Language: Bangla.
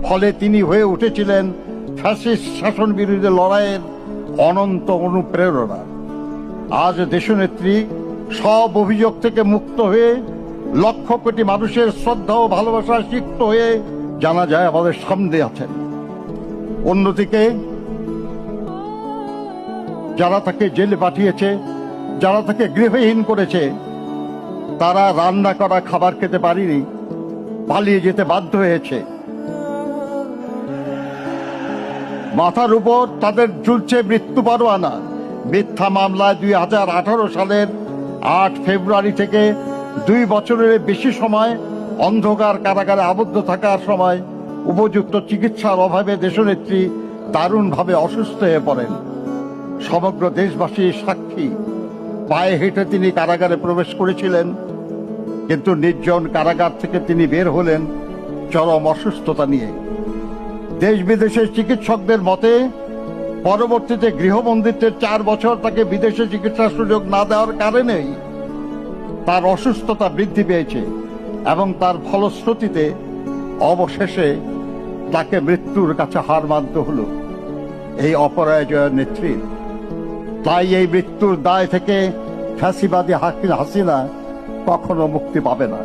ফলে তিনি হয়ে উঠেছিলেন ফ্যাসিস্ট শাসন বিরোধী লড়াইয়ের অনন্ত অনুপ্রেরণা। আজ দেশনেত্রী সব অভিযোগ থেকে মুক্ত হয়ে লক্ষ কোটি মানুষের শ্রদ্ধা ও ভালোবাসায় সিক্ত হয়ে জানা যায় আমাদের সামনে আছেন। অন্যদিকে যারা তাকে জেলে পাঠিয়েছে, যারা তাকে গৃহহীন করেছে, তারা রান্না করা খাবার খেতে পারেনি, পালিয়ে যেতে বাধ্য হয়েছে। মাথার উপর তাদের ঝুলছে মৃত্যু পরোয়ানা। মিথ্যা মামলায় 2018 সালের 8 ফেব্রুয়ারি থেকে 2 বছরের বেশি সময় অন্ধকার কারাগারে আবদ্ধ থাকার সময় উপযুক্ত চিকিৎসার অভাবে দেশনেত্রী দারুণভাবে অসুস্থ হয়ে পড়েন। সমগ্র দেশবাসী সাক্ষী। পায়ে হেঁটে তিনি কারাগারে প্রবেশ করেছিলেন, কিন্তু নির্জন কারাগার থেকে তিনি বের হলেন চরম অসুস্থতা নিয়ে। দেশ বিদেশের চিকিৎসকদের মতে পরবর্তীতে গৃহবন্দিত্বের 4 বছর তাকে বিদেশে চিকিৎসার সুযোগ না দেওয়ার কারণেই তার অসুস্থতা বৃদ্ধি পেয়েছে এবং তার ফলশ্রুতিতে অবশেষে তাকে মৃত্যুর কাছে হার মানতে হলো এই অপরাজয় নেত্রীর। তাই এই মৃত্যুর দায় থেকে ফ্যাসিবাদী হাসিনা কখনো মুক্তি পাবে না।